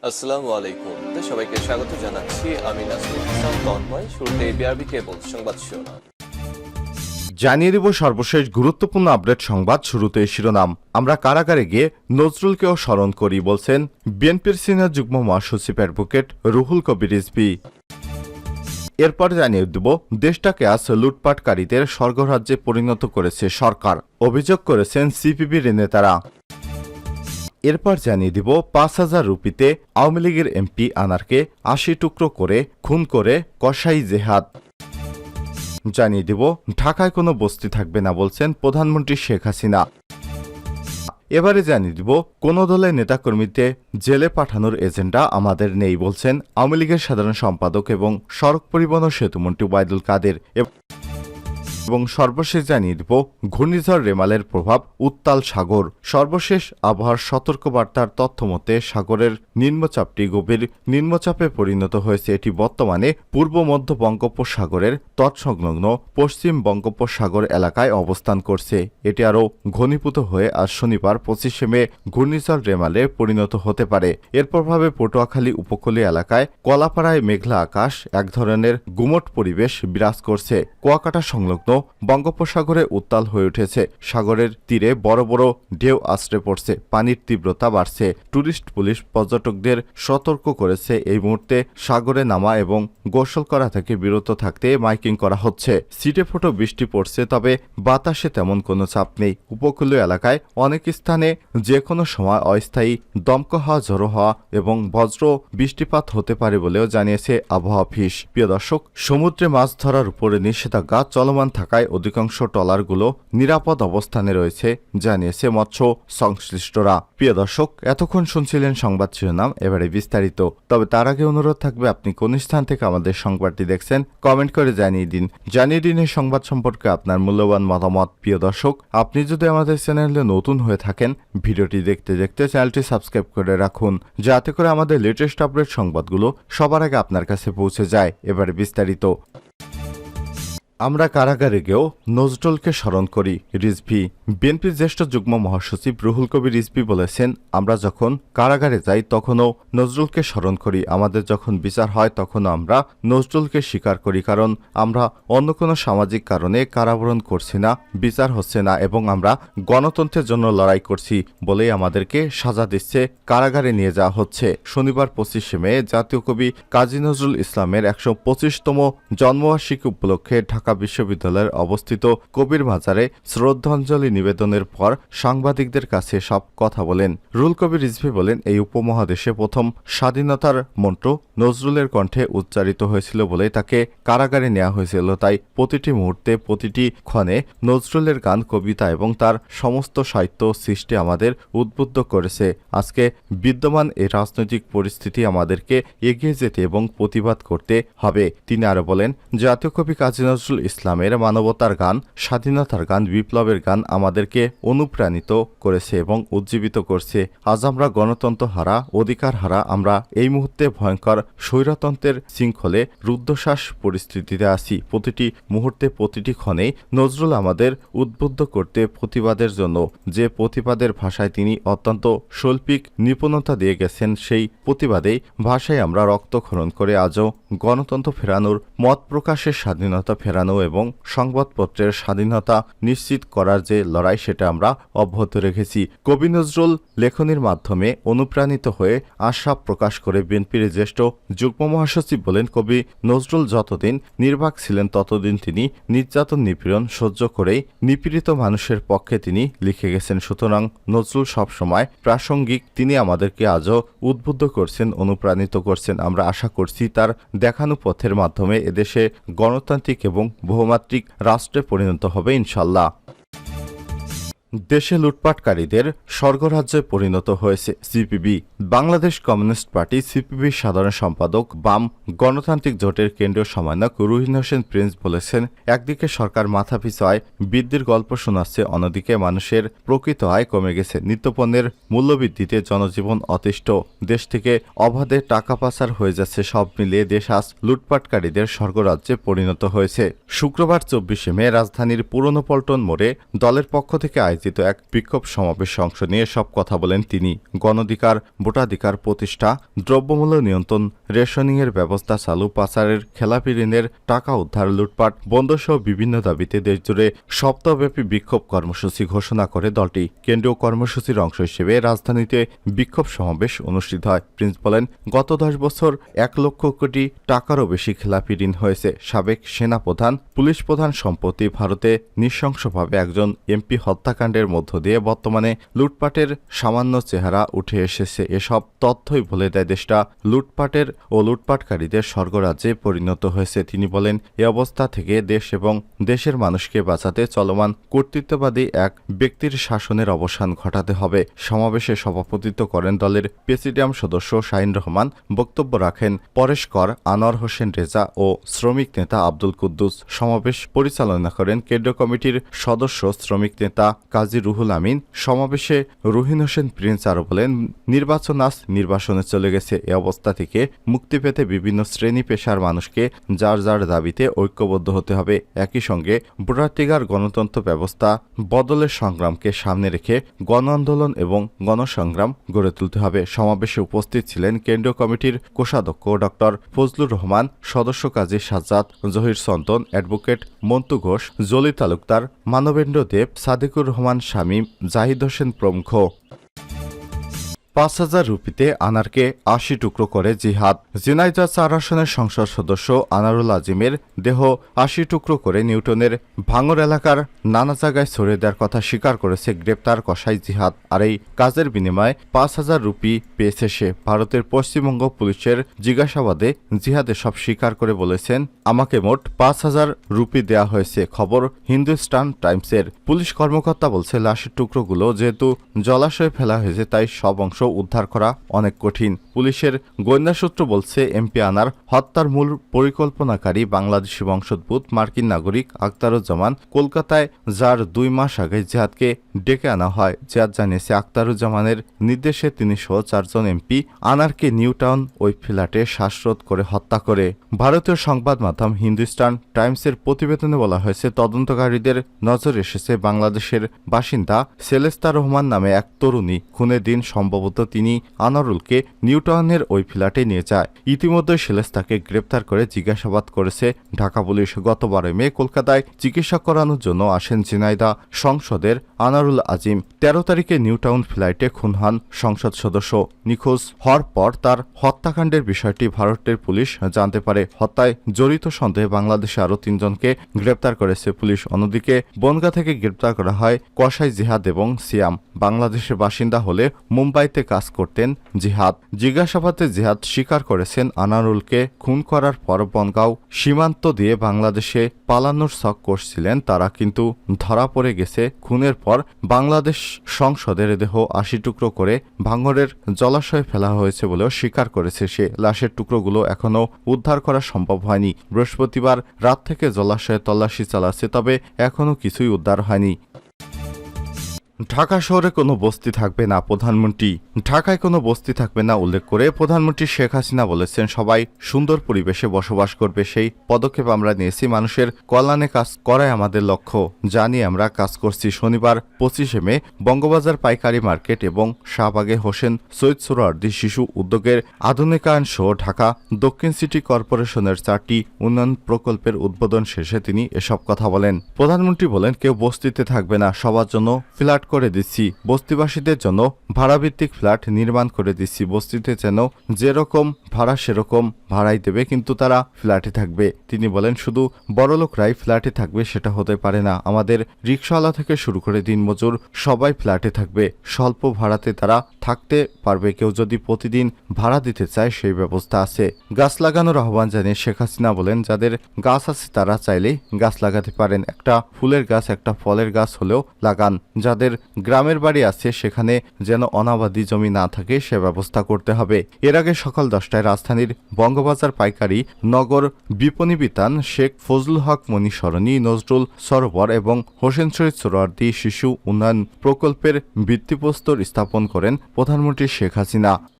আসসালামু আলাইকুম। সবাইকে স্বাগত জানাচ্ছি। আমি নাসরুল ইসলাম তন্ময়। শুরুতে বিআরবি কেবল সংবাদ শিরোনাম। জানিয়ে দেব সর্বশেষ গুরুত্বপূর্ণ আপডেট সংবাদ। শুরুতে শিরোনাম। আমরা কারাগারে গিয়ে নজরুলকেও স্মরণ করি বলছেন বিএনপির সিনিয়র যুগ্ম মহাসচিব অ্যাডভোকেট রুহুল কবির রিজভী। এরপর জানিয়ে দেব দেশটাকে আজ লুটপাটকারীদের স্বর্গরাজ্যে পরিণত করেছে সরকার, অভিযোগ করেছেন সিপিবির নেতারা। এরপর জানিয়ে দিব ৫,০০০ রুপিতে আওয়ামী লীগের এমপি আনারকে ৮০ টুকরো করে খুন করে কসাই জেহাদ। জানিয়ে দিব ঢাকায় কোনো বস্তি থাকবে না বলছেন প্রধানমন্ত্রী শেখ হাসিনা। এবারে জানিয়ে দিব কোন দলের নেতাকর্মীদের জেলে পাঠানোর এজেন্ডা আমাদের নেই বলছেন আওয়ামী লীগের সাধারণ সম্পাদক এবং সড়ক পরিবহন ও সেতুমন্ত্রী ওবায়দুল কাদের। এবং সর্বশেষ জানিয়ে দিব ঘূর্ণিঝড় রেমালের প্রভাব উত্তাল সাগর। সর্বশেষ আবহাওয়ার সতর্কবার্তার তথ্যমতে সাগরের নিম্নচাপটি গভীর নিম্নচাপে পরিণত হয়েছে। এটি বর্তমানে পূর্ব মধ্য বঙ্গোপসাগরের তৎসংলগ্ন পশ্চিম বঙ্গোপসাগর এলাকায় অবস্থান করছে। এটি আরও ঘনীভূত হয়ে আজ শনিবার ২৫শে মে ঘূর্ণিঝড় রেমালে পরিণত হতে পারে। এর প্রভাবে পটুয়াখালী উপকূলীয় এলাকায় কলাপাড়ায় মেঘলা আকাশ, এক ধরনের গুমট পরিবেশ বিরাজ করছে। কুয়াকাটা সংলগ্ন বঙ্গোপসাগরে উত্তাল হয়ে উঠেছে। সাগরের তীরে বড় বড় ঢেউ আছড়ে পড়ছে, পানির তীব্রতা বাড়ছে। টুরিস্ট পুলিশ পর্যটকদের সতর্ক করেছে এই মুহূর্তে সাগরে নামা এবং গোসল করা থেকে বিরত থাকতে মাইকিং করা হচ্ছে। ছিটেফোঁটো বৃষ্টি পড়ছে, তবে বাতাসে তেমন কোনো চাপ নেই। উপকূলীয় এলাকায় অনেক স্থানে যে কোনো সময় অস্থায়ী দমকা হওয়া, ঝোড়ো হওয়া এবং বজ্র বৃষ্টিপাত হতে পারে বলেও জানিয়েছে আবহাওয়া অফিস। প্রিয় দর্শক, সমুদ্রে মাছ ধরার উপরে নিষেধাজ্ঞা চলমান থাকায় অধিকাংশ ট্রলারগুলো নিরাপদ অবস্থানে রয়েছে জানিয়েছে মৎস্য সংশ্লিষ্টরা। প্রিয় দর্শক, এতক্ষণ শুনছিলেন সংবাদ শিরোনাম, এবারে বিস্তারিত। তবে তার আগে অনুরোধ থাকবে আপনি কোন স্থান থেকে আমাদের সংবাদটি দেখছেন কমেন্ট করে জানিয়ে দিন। এই সংবাদ সম্পর্কে আপনার মূল্যবান মতামত। প্রিয় দর্শক, আপনি যদি আমাদের চ্যানেলে নতুন হয়ে থাকেন ভিডিওটি দেখতে দেখতে চ্যানেলটি সাবস্ক্রাইব করে রাখুন, যাতে করে আমাদের লেটেস্ট আপডেট সংবাদগুলো সবার আগে আপনার কাছে পৌঁছে যায়। এবারে বিস্তারিত। আমরা কারাগারে গিয়েও নজরুলকে স্মরণ করি রিজভী। বিএনপির জ্যেষ্ঠ যুগ্ম মহাসচিব রুহুল কবির রিজভী বলেছেন, আমরা যখন কারাগারে যাই তখনও নজরুলকে স্মরণ করি। আমাদের যখন বিচার হয় তখনও আমরা নজরুলকে স্বীকার করি, কারণ আমরা অন্য কোনো সামাজিক কারণে কারাবরণ করছি না, বিচার হচ্ছে না এবং আমরা গণতন্ত্রের জন্য লড়াই করছি বলেই আমাদেরকে সাজা দিচ্ছে, কারাগারে নিয়ে যাওয়া হচ্ছে। শনিবার ২৫শে মে জাতীয় কবি কাজী নজরুল ইসলামের ১২৫তম জন্মবার্ষিকী উপলক্ষে ঢাকা বিশ্ববিদ্যালয়ের অবস্থিত কবির মাজারে শ্রদ্ধাঞ্জলি নিবেদনের পর সাংবাদিকদের কাছে সব কথা বলেন রুহুল কবির রিজভী। বলেন, এই উপমহাদেশে প্রথম স্বাধীনতার মন্ত্র নজরুলের কণ্ঠে উচ্চারিত হয়েছিল বলে তাকে কারাগারে নেওয়া হয়েছিল। তাই প্রতিটি মুহূর্তে, প্রতিটি ক্ষণে নজরুলের গান, কবিতা এবং তার সমস্ত সাহিত্য সৃষ্টি আমাদের উদ্বুদ্ধ করেছে। আজকে বিদ্যমান এই রাজনৈতিক পরিস্থিতি আমাদেরকে এগিয়ে যেতে এবং প্রতিবাদ করতে হবে। তিনি আরো বলেন, জাতীয় কবি কাজী নজরুল ইসলামের মানবতার গান, স্বাধীনতার গান, বিপ্লবের গান আমাদেরকে অনুপ্রাণিত করেছে এবং উজ্জীবিত করছে। আজ আমরা গণতন্ত্র হারা, অধিকার হারা, আমরা এই মুহূর্তে ভয়ঙ্কর স্বৈরতন্ত্রের শৃঙ্খলে রুদ্ধশ্বাস পরিস্থিতিতে আছি। প্রতিটি মুহূর্তে, প্রতিটি ক্ষণেই নজরুল আমাদের উদ্বুদ্ধ করতে প্রতিবাদের জন্য। যে প্রতিবাদের ভাষায় তিনি অত্যন্ত শৈল্পিক নিপুণতা দিয়ে গেছেন, সেই প্রতিবাদেই ভাষায় আমরা রক্তক্ষরণ করে আজও গণতন্ত্র ফেরানোর, মত প্রকাশের স্বাধীনতা ফেরানো এবং সংবাদপত্রের স্বাধীনতা নিশ্চিত করার যে লড়াই, সেটা আমরা অব্যাহত রেখেছি। কবি নজরুল লেখনীর মাধ্যমে অনুপ্রাণিত হয়ে আশা প্রকাশ করে বিএনপির জ্যেষ্ঠ যুগ্ম মহাসচিব বলেন, কবি নজরুল যতদিন নির্বাক ছিলেন ততদিন তিনি নির্যাতন, নিপীড়ন সহ্য করেই নিপীড়িত মানুষের পক্ষে তিনি লিখে গেছেন। সুতরাং নজরুল সবসময় প্রাসঙ্গিক। তিনি আমাদেরকে আজও উদ্বুদ্ধ করছেন, অনুপ্রাণিত করছেন। আমরা আশা করছি তার দেখানো পথের মাধ্যমে এদেশে গণতান্ত্রিক এবং বহুমাত্রিক রাষ্ট্রে পরিণত হবে ইনশাল্লাহ। দেশে লুটপাটকারীদের স্বর্গরাজ্যে পরিণত হয়েছে সিপিবি। বাংলাদেশ কমিউনিস্ট পার্টি সিপিবির সাধারণ সম্পাদক, বাম গণতান্ত্রিক জোটের কেন্দ্রীয় সমন্বয়ক রুহিন হোসেন প্রিন্স বলেছেন, একদিকে সরকার মাথাপিছু আয় বৃদ্ধির গল্প শোনাচ্ছে, অন্যদিকে মানুষের প্রকৃত আয় কমে গেছে। নিত্যপণ্যের মূল্যবৃদ্ধিতে জনজীবন অতিষ্ঠ, দেশ থেকে অবাধে টাকা পাচার হয়ে যাচ্ছে। সব মিলিয়ে দেশ আজ লুটপাটকারীদের স্বর্গরাজ্যে পরিণত হয়েছে। শুক্রবার ২৪শে মে রাজধানীর পুরনো পল্টন মোড়ে দলের পক্ষ থেকে আয়োজিত আয়োজিত এক বিক্ষোভ সমাবেশে অংশ নিয়ে সব কথা বলেন তিনি। গণঅধিকার, ভোটাধিকার প্রতিষ্ঠা, দ্রব্যমূল্য নিয়ন্ত্রণ, রেশনিংয়ের ব্যবস্থা চালু, পাচারের, খেলাপি ঋণের টাকা উদ্ধার, লুটপাট বন্ধসহ বিভিন্ন দাবিতে দেশজুড়ে সপ্তাহব্যাপী বিক্ষোভ কর্মসূচি ঘোষণা করে দলটি। কেন্দ্রীয় কর্মসূচির অংশ হিসেবে রাজধানীতে বিক্ষোভ সমাবেশ অনুষ্ঠিত হয়। প্রিন্স বলেন, গত 10 বছর 1 লক্ষ কোটি টাকারও বেশি খেলাপি ঋণ হয়েছে। সাবেক সেনাপ্রধান, পুলিশ প্রধান সম্প্রতি ভারতে নৃশংসভাবে একজন এমপি হত্যাকাণ্ডের মধ্য দিয়ে বর্তমানে লুটপাটের সামান্য চেহারা উঠে এসেছে। এসব তথ্যই বলে দেয় দেশটা লুটপাটের ও লুটপাটকারীদের স্বর্গরাজ্যে পরিণত হয়েছে। তিনি বলেন, এ অবস্থা থেকে দেশ এবং দেশের মানুষকে বাঁচাতে চলমান কর্তৃত্ববাদী এক ব্যক্তির শাসনের অবসান ঘটাতে হবে। সমাবেশে সভাপতিত্ব করেন দলের প্রেসিডিয়াম সদস্য শাহিন রহমান। বক্তব্য রাখেন পরেশ কর, আনোয়ার হোসেন রেজা ও শ্রমিক নেতা আব্দুল কুদ্দুস। সমাবেশ পরিচালনা করেন কেন্দ্রীয় কমিটির সদস্য শ্রমিক নেতা কাজী রুহুল আমিন। সমাবেশে রুহিন হোসেন প্রিন্স আরও বলেন, নির্বাচন আজ নির্বাসনে চলে গেছে। এ অবস্থা থেকে মুক্তি পেতে বিভিন্ন শ্রেণী পেশার মানুষকে যার যার দাবিতে ঐক্যবদ্ধ হতে হবে। একই সঙ্গে ভোটাধিকার, গণতন্ত্র ব্যবস্থা বদলের সংগ্রামকে সামনে রেখে গণ আন্দোলন এবং গণসংগ্রাম গড়ে তুলতে হবে। সমাবেশে উপস্থিত ছিলেন কেন্দ্রীয় কমিটির কোষাধ্যক্ষ ডক্টর ফজলুর রহমান, সদস্য কাজী সাজ্জাদ, জহির সন্তন, অ্যাডভোকেট মন্তু ঘোষ, জলি তালুকদার, মানবেন্দ্র দেব, সাদিকুর রহমান শামীম, জাহিদ হোসেন প্রমুখ। 5,000 রুপিতে আনারকে 80 টুকরো করে জিহাদ। ঝিনাইদহ 4 আসনের সংসদ সদস্য আনারুল আজিমের দেহ 80 টুকরো করে নিউটনের ভাঙর এলাকার নানা জায়গায় ছড়িয়ে দেওয়ার কথা স্বীকার করেছে গ্রেপ্তার কসাই জিহাদ। আর এই কাজের বিনিময়ে 5,000 রুপি পেয়েছে সে। ভারতের পশ্চিমবঙ্গ পুলিশের জিজ্ঞাসাবাদে জিহাদ এসব স্বীকার করে বলেছেন, আমাকে মোট 5,000 রুপি দেওয়া হয়েছে। খবর হিন্দুস্তান টাইমসের। পুলিশ কর্মকর্তা বলছে, লাশের টুকরোগুলো যেহেতু জলাশয়ে ফেলা হয়েছে তাই সব অংশ উদ্ধার করা অনেক কঠিন। পুলিশের গোয়েন্দা সূত্র বলছে, এমপি আনার হত্যার মূল পরিকল্পনাকারী বাংলাদেশি বংশোদ্ভূত মার্কিন নাগরিক আখতারুজ্জামান, কলকাতায় যার 2 মাস আগে জিহাদকে ডেকে আনা হয়। জিহাদ জানিয়েছে, আখতারুজ্জামানের নির্দেশে তিনি সহ 4 জন এমপি আনারকে নিউটাউন ওই ফ্ল্যাটে শ্বাসরোধ করে হত্যা করে। ভারতীয় সংবাদ মাধ্যম হিন্দুস্তান টাইমসের প্রতিবেদনে বলা হয়েছে, তদন্তকারীদের নজর এসেছে বাংলাদেশের বাসিন্দা সেলেস্তা রহমান নামে এক তরুণী। খুনের দিন সম্ভবত তিনি আনারুলকে নিউটাউনের ওই ফ্ল্যাটে নিয়ে যায়। ইতিমধ্যে সেলেস্তাকে গ্রেপ্তার করে জিজ্ঞাসাবাদ করেছে ঢাকা পুলিশ। গত 12 মে কলকাতায় চিকিৎসা করানোর জন্য আসেন ঝিনাইদহ সংসদের আনারুল আজিম। 13 তারিখে নিউটাউন ফ্লাইটে খুন হন সংসদ সদস্য। নিখোঁজ হওয়ার পর তার হত্যাকাণ্ডের বিষয়টি ভারতের পুলিশ জানতে পারে। হত্যায় জড়িত সন্দেহে বাংলাদেশে আরও 3 জনকে গ্রেপ্তার করেছে পুলিশ। অন্যদিকে বনগাঁ থেকে গ্রেপ্তার করা হয় কসাই জিহাদ এবং সিয়াম। বাংলাদেশের বাসিন্দা হলে মুম্বাইতে কাজ করতেন জিহাদ। জিজ্ঞাসাবাদে জিহাদ স্বীকার করেছেন, আনারুলকে খুন করার পর বনগাঁও সীমান্ত দিয়ে বাংলাদেশে পালানোর শখ করছিলেন তারা, কিন্তু ধরা পড়ে গেছে। খুনের পর বাংলাদেশ সংসদের দেহ 80 টুকরো করে ভাঙড়ের জলাশয়ে ফেলা হয়েছে বলেও স্বীকার করেছে সে। লাশের টুকরোগুলো এখনও উদ্ধার করা সম্ভব হয়নি। বৃহস্পতিবার রাত থেকে জলাশয়ে তল্লাশি চালাচ্ছে, তবে এখনও কিছুই উদ্ধার হয়নি। ঢাকা শহরে কোনো বস্তি থাকবে না, প্রধানমন্ত্রী। ঢাকায় কোনো বস্তি থাকবে না উল্লেখ করে প্রধানমন্ত্রী শেখ হাসিনা বলেছেন, সবাই সুন্দর পরিবেশে বসবাস করবে। সেই পদক্ষেপ আমরা নিয়েছি। মানুষের কল্যাণে কাজ করাই আমাদের লক্ষ্য। জানি আমরা কাজ করছি। শনিবার 25 মে বঙ্গবাজার পাইকারি মার্কেট এবং শাহবাগে হোসেন সৈয়দ সোহরাওয়ার্দী শিশু উদ্যোগের আধুনিকায়ন সহ ঢাকা দক্ষিণ সিটি কর্পোরেশনের 4টি উন্নয়ন প্রকল্পের উদ্বোধন শেষে তিনি এসব কথা বলেন। প্রধানমন্ত্রী বলেন, কেউ বস্তিতে থাকবে না, সবার জন্য ফ্ল্যাট করে দিচ্ছি। বস্তিবাসীদের জন্য ভাড়াভিত্তিক ফ্ল্যাট নির্মাণ করে দিচ্ছি। বস্তিতে যেন যেরকম ভাড়া সেরকম ভাড়াই দেবে, কিন্তু তারা ফ্ল্যাটে থাকবে। তিনি বলেন, শুধু বড়লোকরাই ফ্ল্যাটে থাকবে সেটা হতে পারে না। আমাদের রিকশাওয়ালা থেকে শুরু করে দিনমজুর সবাই ফ্ল্যাটে থাকবে। স্বল্প ভাড়াতে তারা থাকতে পারবে। কেউ যদি প্রতিদিন ভাড়া দিতে চায় সেই ব্যবস্থা আছে। গাছ লাগানোর আহ্বান জানিয়ে শেখ হাসিনা বলেন, যাদের গাছ আছে তারা চাইলেই গাছ লাগাতে পারেন। একটা ফুলের গাছ, একটা ফলের গাছ হলেও লাগান। যাদের গ্রামের বাড়ি আছে সেখানে যেন অনাবাদি জমি না থাকে সে ব্যবস্থা করতে হবে। এর আগে সকাল 10টায় রাজধানীর বঙ্গবাজার পাইকারি নগর বিপণী বিতান শেখ ফজলুল হক মনি সরণি, নজরুল সরোবর এবং হোসেন সৈয়দ সোহরাওয়ার্দী শিশু উন্নয়ন প্রকল্পের ভিত্তিপ্রস্তর স্থাপন করেন প্রধানমন্ত্রী শেখ হাসিনা।